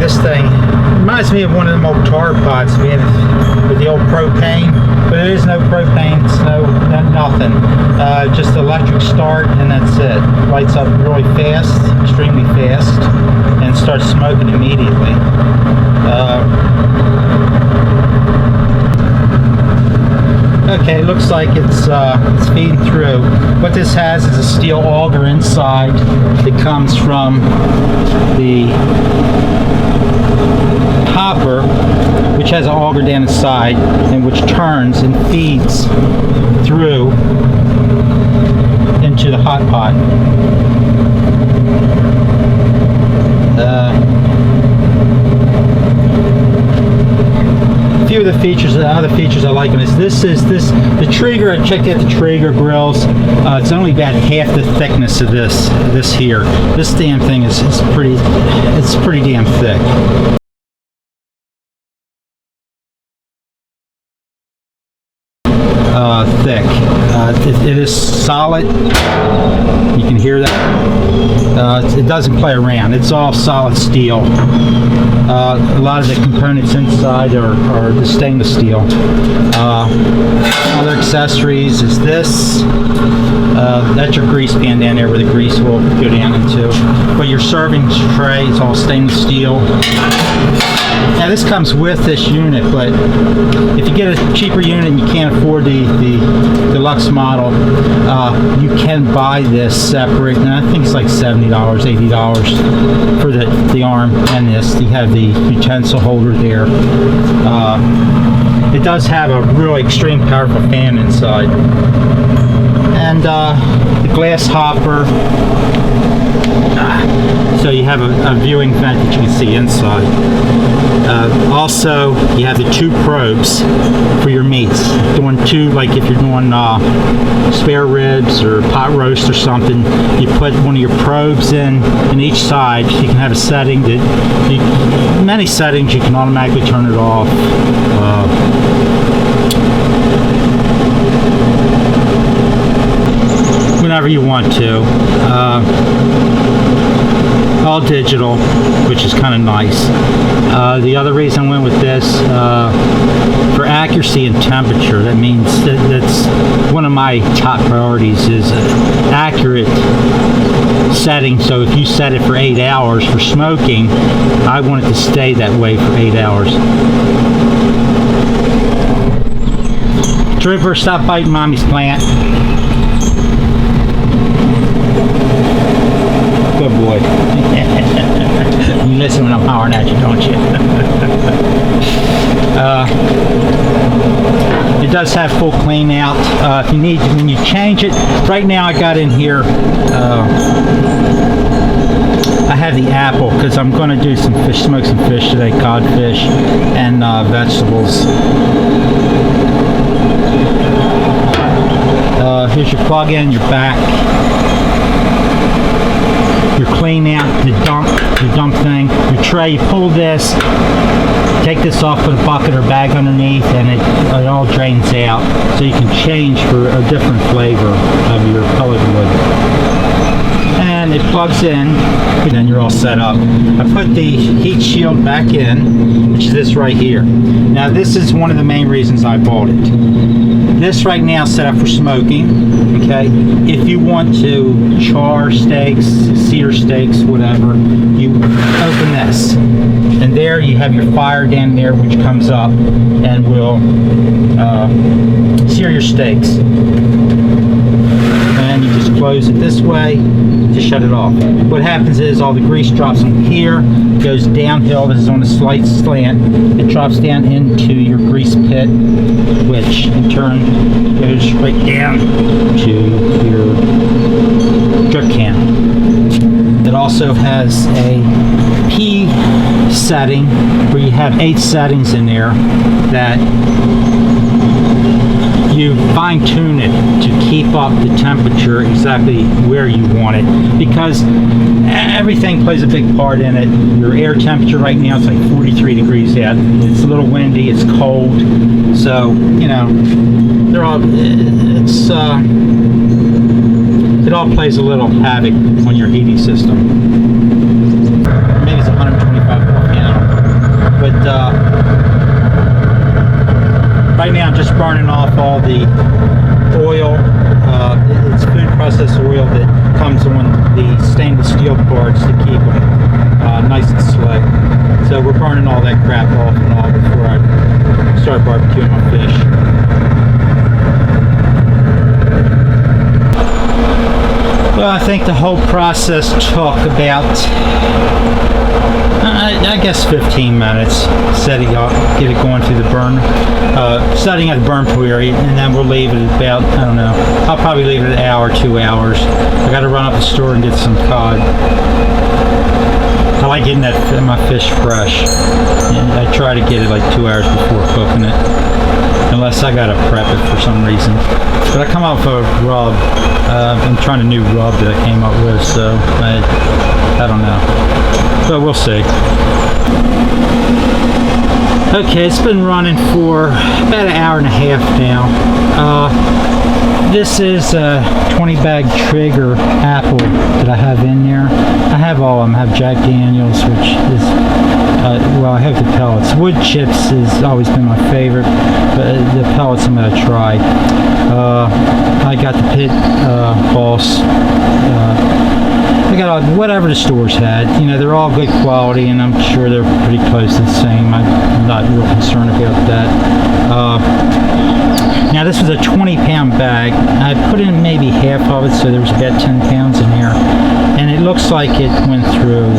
this thing reminds me of one of them old tar pots we had with the old propane, but there is no propane, it's nothing. Just electric start, and that's it. Lights up really fast, extremely fast, and starts smoking immediately. Okay, it looks like it's feeding through. What this has is a steel auger inside that comes from the hopper, which has an auger down the side, and which turns and feeds through into the hot pot. A few of the features, the other features I like on this is the trigger. I checked out the trigger grills. It's only about half the thickness of this here. This damn thing is pretty damn thick. Thick. It is solid. You can hear that. It doesn't play around. It's all solid steel. A lot of the components inside are the stainless steel. Other accessories is this. That's your grease pan down there where the grease will go down into. But your serving tray is all stainless steel. Now this comes with this unit, but if you get a cheaper unit and you can't afford the deluxe model, you can buy this separate, and I think it's like $70, $80 for the arm and this. You have the utensil holder there. It does have a really extreme powerful fan inside. And the glass hopper, so you have a viewing vent that you can see inside. Also, you have the two probes for your meats. Doing two, like if you're doing spare ribs or pot roast or something, you put one of your probes in each side. You can have a setting that, many settings, you can automatically turn it off. Whenever you want to. All digital, which is kind of nice. The other reason I went with this, for accuracy and temperature, that means that's one of my top priorities is accurate setting. So if you set it for 8 hours for smoking, I want it to stay that way for 8 hours. Trooper, stop biting mommy's plant. Good boy. You listen when I'm hollering at you, don't you? It does have full clean out. If you need, when you change it, right now I got in here, I have the apple because I'm going to do some fish, smoke some fish today, codfish and vegetables. Here's your plug-in, your back. Your clean out, your dump thing, your tray. You pull this, take this off with a bucket or bag underneath, and it all drains out. So you can change for a different flavor of your pellet wood. And it plugs in, and then you're all set up. I put the heat shield back in, which is this right here. Now this is one of the main reasons I bought it. This right now is set up for smoking. Okay, if you want to char steaks, sear steaks, whatever, you open this, and there you have your fire down there, which comes up and will sear your steaks. And you just close it this way to shut it off. What happens is all the grease drops in here, goes downhill. This is on a slight slant. It drops down into your grease pit, which in turn goes right down to your drip can. It also has a P setting where you have 8 settings in there that you fine-tune it to keep up the temperature exactly where you want it, because everything plays a big part in it. Your air temperature right now is like 43 degrees out. It's a little windy, it's cold, so you know they're all it all plays a little havoc on your heating system. Maybe it's 125 volt, you know. to keep them nice and slick. So we're burning all that crap off and all before I start barbecuing my fish. Well, I think the whole process took about, I guess 15 minutes, setting up, get it going through the burn, setting at the burn period, and then we'll leave it about, I don't know, I'll probably leave it an hour, 2 hours. I got to run up the store and get some cod. I like getting my fish fresh, and I try to get it like 2 hours before cooking it, unless I gotta prep it for some reason. But I come up with a rub. I'm trying a new rub that I came up with, so I don't know, but we'll see. Okay, it's been running for about an hour and a half now. This is a 20 bag Trigger apple that I have in there. I have all of them. I have Jack Daniels, which is, well, I have the pellets. Wood chips has always been my favorite, but the pellets I'm going to try. I got the Pit Boss. I got whatever the stores had. You know, they're all good quality, and I'm sure they're pretty close to the same. I'm not real concerned about that. Now this was a 20-pound bag. I put in maybe half of it, so there was about 10 pounds in here. And it looks like it went through,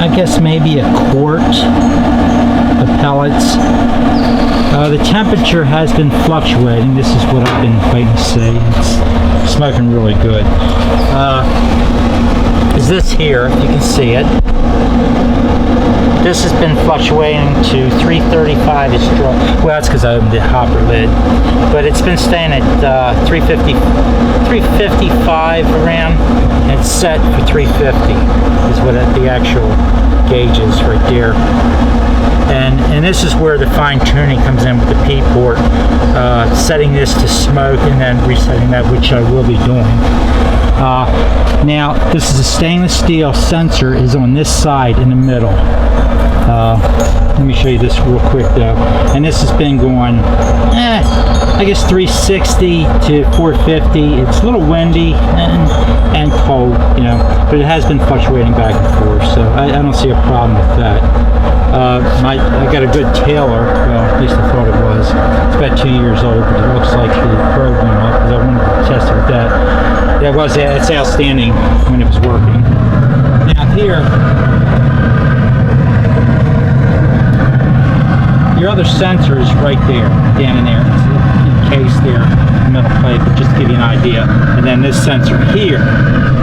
I guess maybe a quart of pellets. The temperature has been fluctuating. This is what I've been waiting to see. It's smoking really good. Is this here, if you can see it. This has been fluctuating to 335 is drop. Well, that's because I opened the hopper lid. But it's been staying at 355 around. And it's set for 350 is what the actual gauge is right there. And this is where the fine tuning comes in with the P-port, setting this to smoke and then resetting that, which I will be doing. Now, this is a stainless steel sensor is on this side in the middle. Let me show you this real quick though. And this has been going, I guess 360 to 450. It's a little windy and cold, you know, but it has been fluctuating back and forth, so I don't see a problem with that. I got a good Taylor, well, at least I thought it was. It's about 2 years old, but it looks like the probe went up because I wanted to test it with that. It's outstanding when it was working. Now here, your other sensor is right there, down in there. It's encased there, metal plate, but just to give you an idea. And then this sensor here,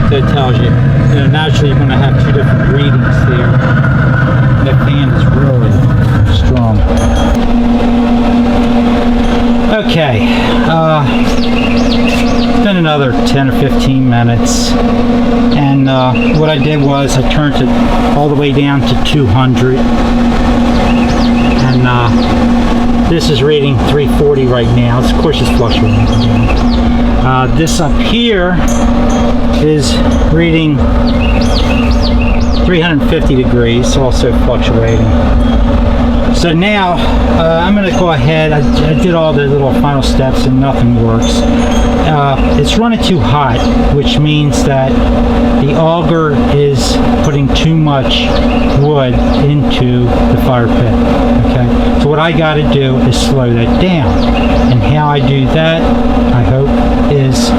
so it tells you, naturally you're going to have two different readings there. That fan is really strong. Okay, it's been another 10 or 15 minutes, and what I did was I turned it all the way down to 200, and this is reading 340 right now. Of course it's fluctuating. This up here is reading 350 degrees, also fluctuating. So now I'm going to go ahead. I did all the little final steps and nothing works. It's running too hot, which means that the auger is putting too much wood into the fire pit. Okay, so what I got to do is slow that down, and how I do that, I hope, is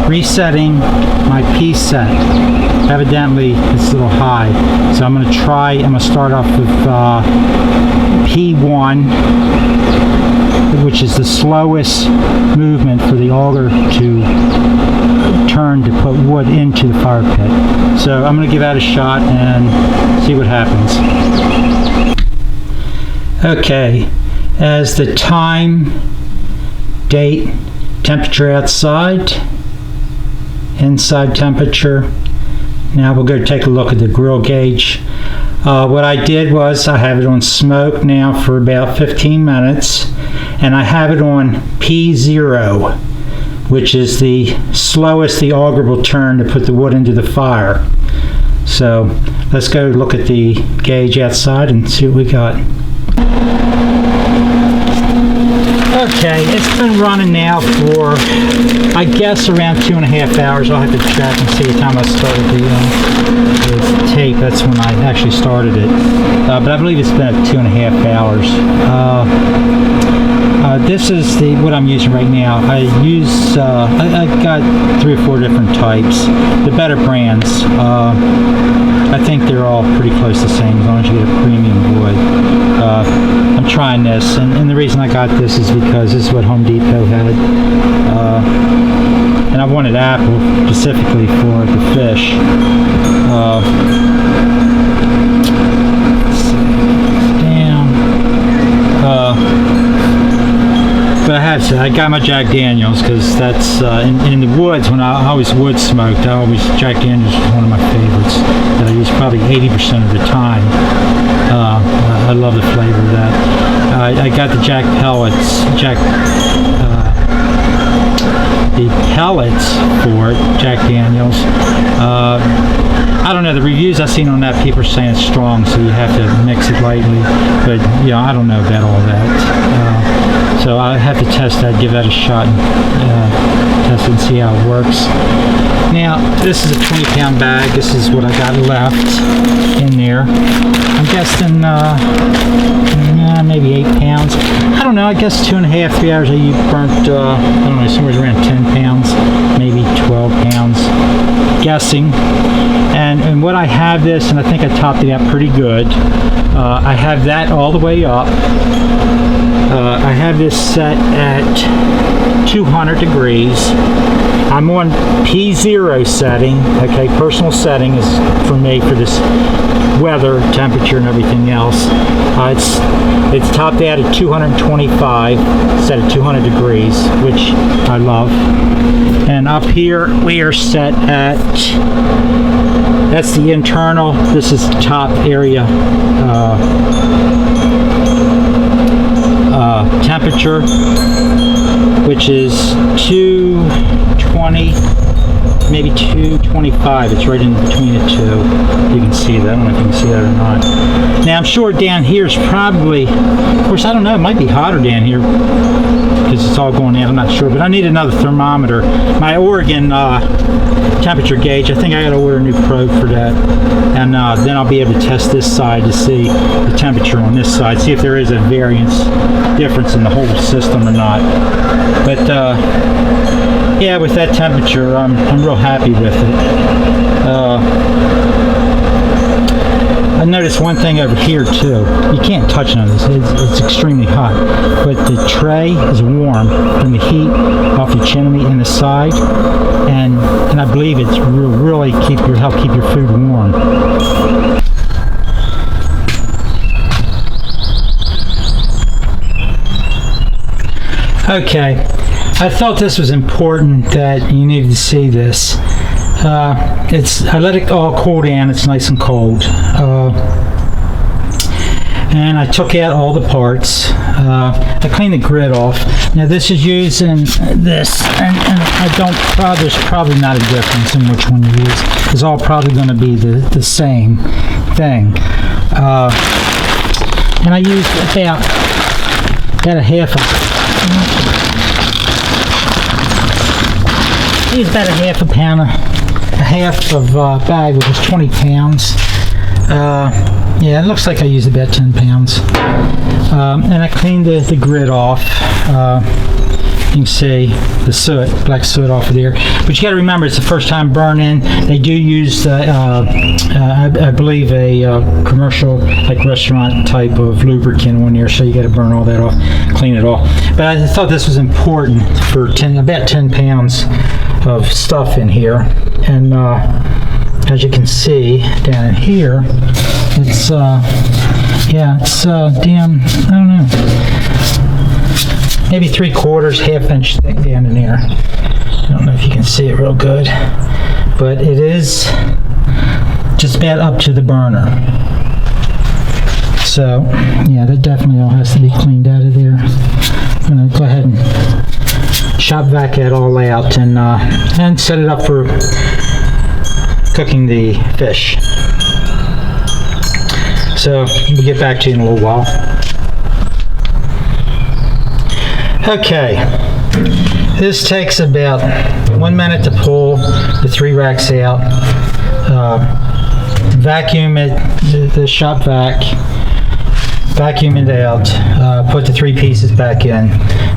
resetting my P set. Evidently it's a little high, so I'm going to start off with P1, which is the slowest movement for the auger to turn to put wood into the fire pit. So I'm going to give that a shot and see what happens. Okay, as the time, date, temperature outside, inside temperature. Now we'll go take a look at the grill gauge. What I did was I have it on smoke now for about 15 minutes, and I have it on P0, which is the slowest the auger will turn to put the wood into the fire. So let's go look at the gauge outside and see what we got. Okay, it's been running now for, I guess, around 2.5 hours. I'll have to check and see the time I started the tape. That's when I actually started it. But I believe it's been at 2.5 hours. This is what I'm using right now. I've got 3 or 4 different types. The better brands. I think they're all pretty close to the same as long as you get a premium wood. I'm trying this, and the reason I got this is because this is what Home Depot had. And I wanted apple specifically for the fish. But I got my Jack Daniels because that's in the woods. When I always wood smoked, Jack Daniels was one of my favorites that I use probably 80% of the time. I love the flavor of that. I got the Jack Pellets, the pellets for it, Jack Daniels. I don't know, the reviews I've seen on that, people are saying it's strong, so you have to mix it lightly. But yeah, I don't know about all that. So I have to test that, give that a shot, and test it and see how it works. Now, this is a 20-pound bag. This is what I got left in there. I'm guessing maybe 8 pounds. I don't know, I guess 2.5, 3 hours I burnt, I don't know, somewhere around 10 pounds, maybe 12 pounds, guessing. And what I have this, and I think I topped it out pretty good. I have that all the way up. I have this set at 200 degrees. I'm on P0 setting. Okay, personal setting is for me for this weather, temperature, and everything else. It's topped out at 225, set at 200 degrees, which I love. And up here we are set at, that's the internal, this is the top area temperature, which is 220, maybe 225. It's right in between the two. You can see that. I don't know if you can see that or not. Now I'm sure down here is probably, of course I don't know, it might be hotter down here because it's all going in. I'm not sure, but I need another thermometer. My Oregon temperature gauge, I think I got to order a new probe for that, and then I'll be able to test this side to see the temperature on this side, see if there is a difference in the whole system or not. But yeah, with that temperature, I'm real happy with it. I noticed one thing over here too. You can't touch none of this. It's extremely hot, but the tray is warm from the heat off the chimney and the side, and I believe it's really help keep your food warm. Okay, I felt this was important that you needed to see this. I let it all cool down. It's nice and cold. And I took out all the parts. I cleaned the grid off. Now this is using this, and there's probably not a difference in which one you use. It's all probably going to be the same thing. And I used about a half of bag, which is 20 pounds. Yeah, it looks like I used about 10 pounds. And I cleaned the grid off. You can see the soot, black soot off of there. But you got to remember, it's the first time burning. They do use, I believe, a commercial, like restaurant type of lubricant on there. So you got to burn all that off, clean it off. But I thought this was important for about 10 pounds of stuff in here. And as you can see down in here, it's damn, I don't know, maybe 3/4, half-inch thick down in there. I don't know if you can see it real good, but it is just about up to the burner. So yeah, that definitely all has to be cleaned out of there. I'm gonna go ahead and shop vac that all out and set it up for cooking the fish. So we'll get back to you in a little while. Okay, this takes about 1 minute to pull the 3 racks out. Vacuum it, the shop vacuum it out, put the 3 pieces back in.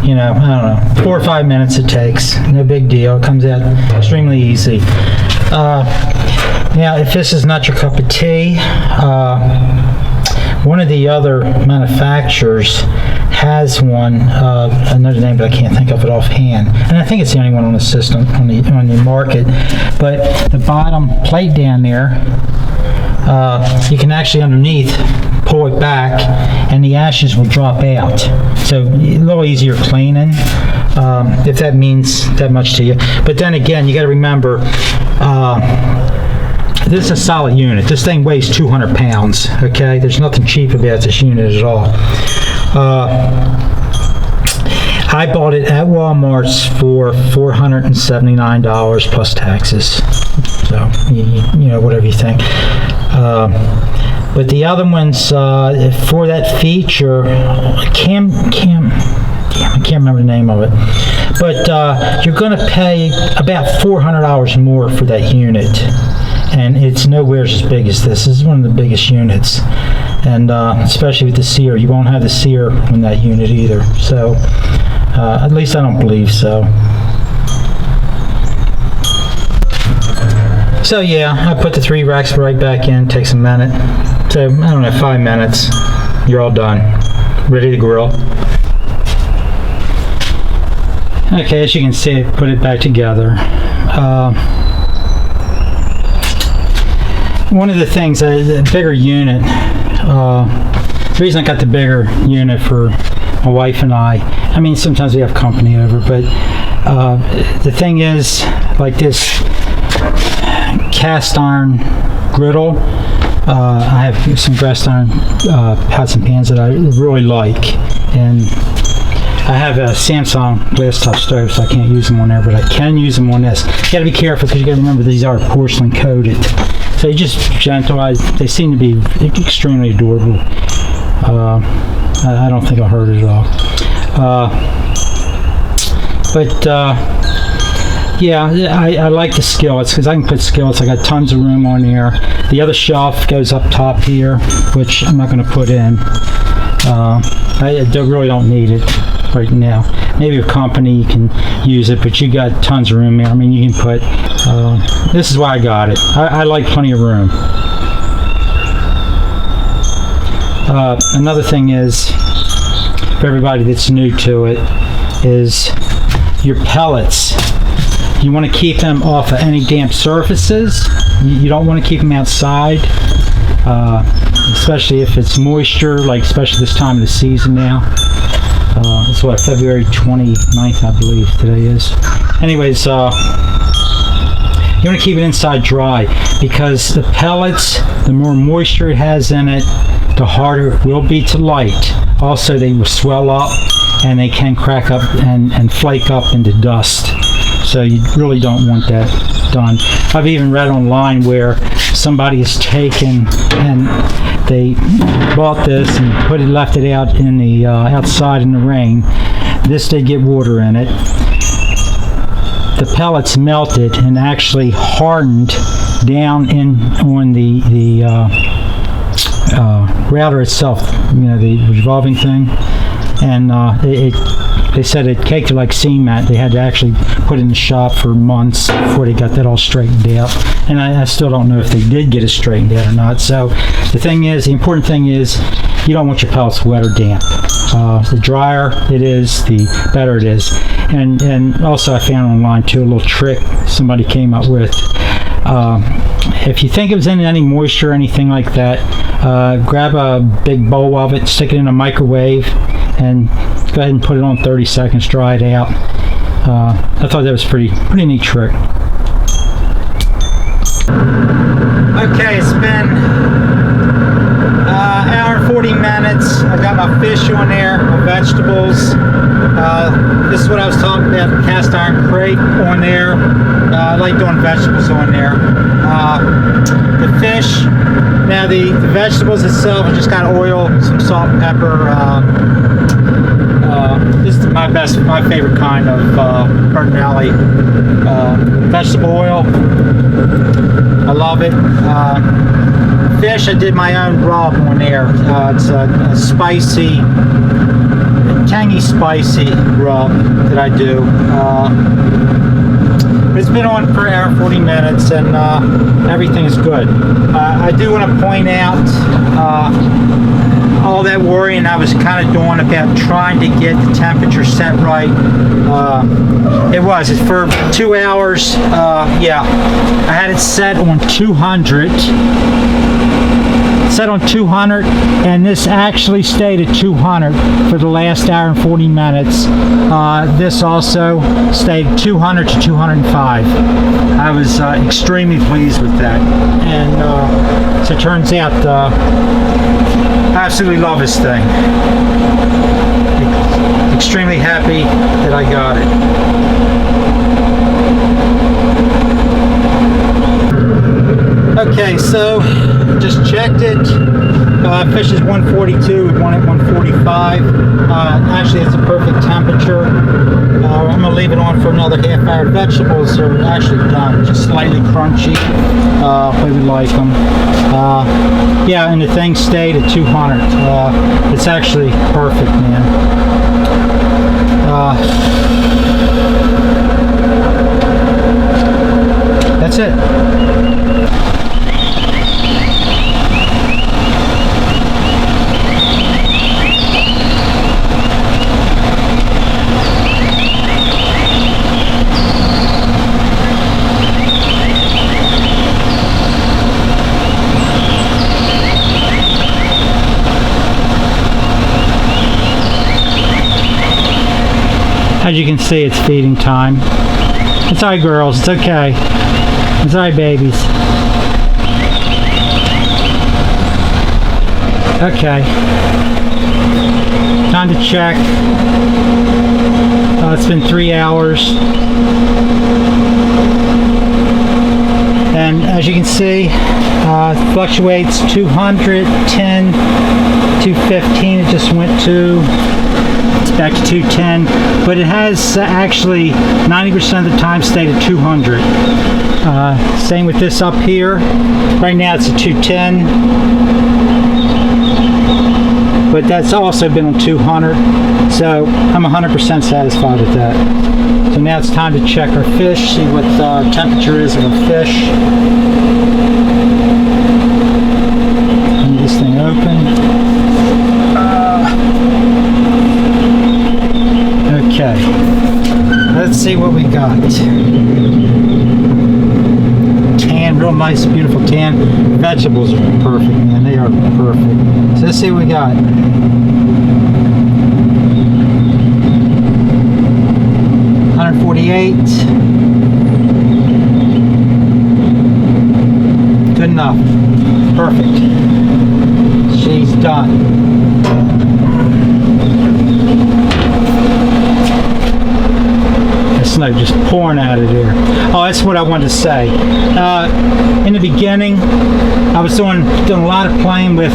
You know, I don't know, 4 or 5 minutes it takes. No big deal. It comes out extremely easy. Now, if this is not your cup of tea, one of the other manufacturers has one, another name, but I can't think of it offhand. And I think it's the only one on the system, on the market. But the bottom plate down there, you can actually underneath pull it back, and the ashes will drop out. So a little easier cleaning, if that means that much to you. But then again, you got to remember, this is a solid unit. This thing weighs 200 pounds, okay? There's nothing cheap about this unit at all. I bought it at Walmart's for $479 plus taxes. So, you know, whatever you think. But the other ones, for that feature, I can't remember the name of it. But you're going to pay about $400 more for that unit. And it's nowhere as big as this. This is one of the biggest units. And especially with the sear, you won't have the sear in that unit either. So, at least I don't believe so. So yeah, I put the 3 racks right back in, takes a minute. So, I don't know, 5 minutes, you're all done. Ready to grill. Okay, as you can see, I put it back together. One of the things, the bigger unit, the reason I got the bigger unit for my wife and I mean, sometimes we have company over, but the thing is, like this cast iron griddle, I have some cast iron pots and pans that I really like, and I have a Samsung glass top stove, so I can't use them on there, but I can use them on this. You got to be careful because you got to remember these are porcelain coated. So you just gentle. They seem to be extremely adorable. I don't think I'll hurt it at all. Yeah, I like the skillets because I can put skillets. I got tons of room on here. The other shelf goes up top here, which I'm not going to put in. I really don't need it right now. Maybe a company can use it, but you got tons of room there. I mean, you can put, this is why I got it. I like plenty of room. Another thing is, for everybody that's new to it, is your pellets. You want to keep them off of any damp surfaces. You don't want to keep them outside, especially if it's moisture, like especially this time of the season now. It's what, February 29th, I believe today is. Anyways, you want to keep it inside dry because the pellets, the more moisture it has in it, the harder it will be to light. Also, they will swell up and they can crack up and flake up into dust. So you really don't want that done. I've even read online where somebody has taken and they bought this and left it out in the outside in the rain. This did get water in it. The pellets melted and actually hardened down on the router itself. You know, the revolving thing, and they said it caked like cement. They had to actually put it in the shop for months before they got that all straightened out. And I still don't know if they did get it straightened out or not. So the important thing is, you don't want your pellets wet or damp. The drier it is, the better it is. And also I found online too a little trick somebody came up with. If you think it was in any moisture or anything like that, grab a big bowl of it, stick it in a microwave, and go ahead and put it on 30 seconds, dry it out. I thought that was pretty neat trick. Okay, it's been hour and 40 minutes. I got my fish on there, my vegetables. This is what I was talking about, the cast iron crate on there. I like doing vegetables on there. The fish, now the vegetables itself, I just got oil, some salt and pepper, This is my favorite kind of burnt alley vegetable oil. I love it. Fish, I did my own rub on there. It's a spicy, tangy spicy rub that I do. It's been on for an hour 40 minutes and everything is good. I do want to point out all that worrying I was kind of doing about trying to get the temperature set right. It's for 2 hours. Yeah, I had it set on 200. Set on 200, and this actually stayed at 200 for the last hour and 40 minutes. This also stayed 200 to 205. I was extremely pleased with that, and so it turns out I absolutely love this thing. Extremely happy that I got it. Okay, so just checked it. Fish is 142. We want it 145. Actually, it's a perfect temperature. I'm gonna leave it on for another half hour. Vegetables are actually done, just slightly crunchy. We would like them. Yeah, and the thing stayed at 200. It's actually perfect, man. That's it. As you can see, it's feeding time. It's alright, girls. It's okay. It's alright, babies. Okay. Time to check. It's been 3 hours. And as you can see, it fluctuates 210, 215. It just went to... It's back to 210, but it has actually 90% of the time stayed at 200. Same with this up here. Right now it's at 210, but that's also been on 200, so I'm 100% satisfied with that. So now it's time to check our fish, see what the temperature is of our fish. Turn this thing open. Okay, let's see what we got. Tan, real nice, beautiful tan. Vegetables are perfect, man. They are perfect. So let's see what we got. $148. Good enough. Perfect. She's done. Snow just pouring out of there. Oh, that's what I wanted to say. In the beginning, I was doing a lot of playing with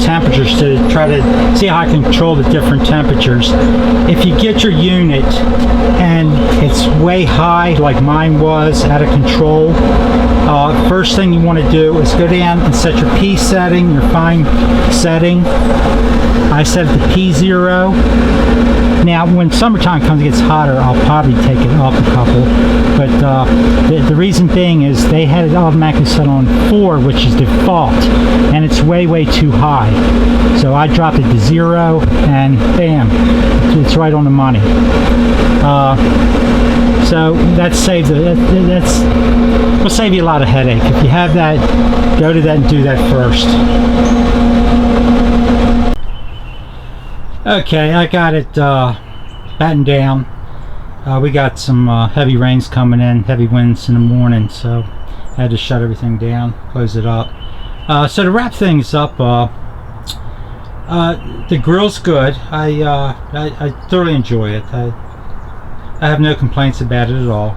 temperatures to try to see how I can control the different temperatures. If you get your unit and it's way high, like mine was, out of control, first thing you want to do is go down and set your P setting, your fine setting. I set it to P0. Now, when summertime comes, it gets hotter, I'll probably take it up a couple. But the reason being is they had it automatically set on 4, which is default, and it's way, way too high. So I dropped it to 0, and bam, it's right on the money. So that saves it. Will save you a lot of headache. If you have that, go to that and do that first. Okay, I got it battened down. We got some heavy rains coming in, heavy winds in the morning, so I had to shut everything down, close it up. So to wrap things up, the grill's good. I thoroughly enjoy it. I have no complaints about it at all.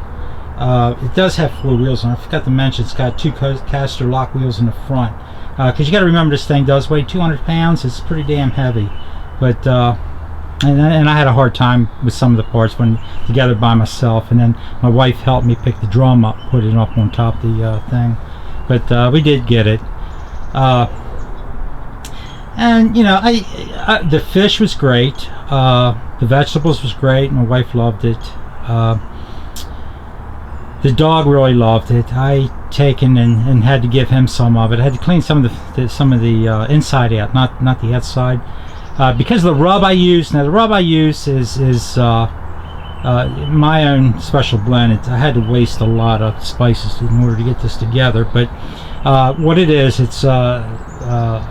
It does have 4 wheels on it. I forgot to mention it's got 2 caster lock wheels in the front. Because you got to remember, this thing does weigh 200 pounds. It's pretty damn heavy. But and I had a hard time with some of the parts when together by myself, and then my wife helped me pick the drum up, put it up on top of the thing, but we did get it. And you know, the fish was great, the vegetables was great, my wife loved it, the dog really loved it. I taken and had to give him some of it. I had to clean some of the inside out, not the outside, because of the rub I use. Now the rub I use is my own special blend. I had to waste a lot of spices in order to get this together, but what it is, it's a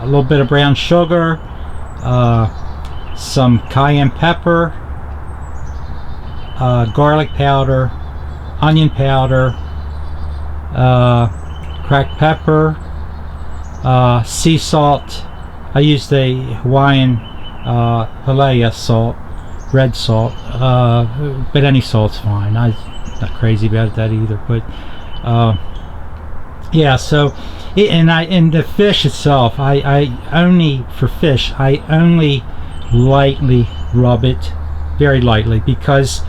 little bit of brown sugar, some cayenne pepper, garlic powder, onion powder, cracked pepper, sea salt. I use the Hawaiian Pellet salt, red salt, but any salt's fine. I'm not crazy about that either, but yeah, so and the fish itself, I only, for fish, I only lightly rub it, very lightly, because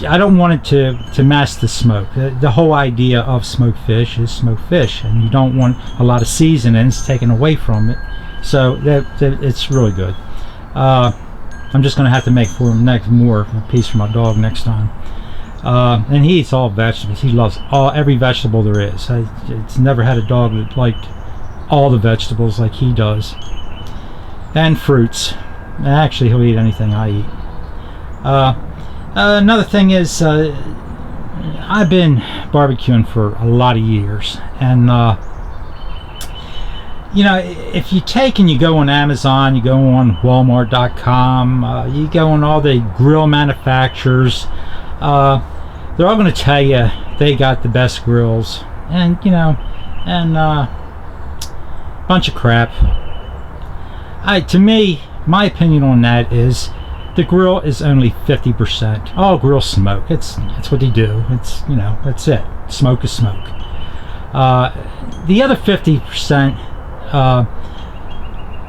I don't want it to mask the smoke. The whole idea of smoked fish is smoked fish, and you don't want a lot of seasonings taken away from it. So it's really good. I'm just going to have to make for him a piece for my dog next time. And he eats all vegetables. He loves every vegetable there is. It's never had a dog that liked all the vegetables like he does. And fruits. Actually, he'll eat anything I eat. Another thing is, I've been barbecuing for a lot of years, and you know, if you take and you go on Amazon, you go on Walmart.com, you go on all the grill manufacturers, they're all going to tell you they got the best grills, and you know, and bunch of crap. To me, my opinion on that is, the grill is only 50%. All grills smoke. It's what they do. It's, you know, that's it. Smoke is smoke. The other 50%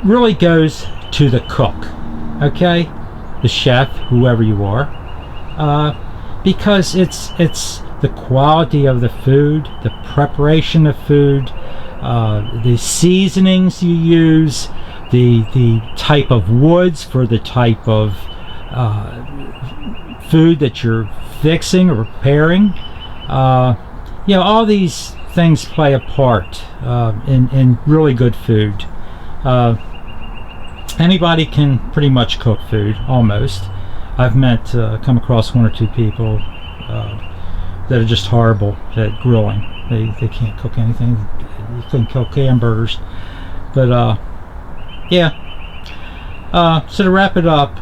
really goes to the cook, okay, the chef, whoever you are, because it's the quality of the food, the preparation of food, the seasonings you use, the type of woods for the type of food that you're fixing or preparing. You know, all these things play a part in really good food. Anybody can pretty much cook food, almost. I've come across one or two people that are just horrible at grilling. They can't cook anything. You couldn't cook hamburgers. But yeah. So to wrap it up,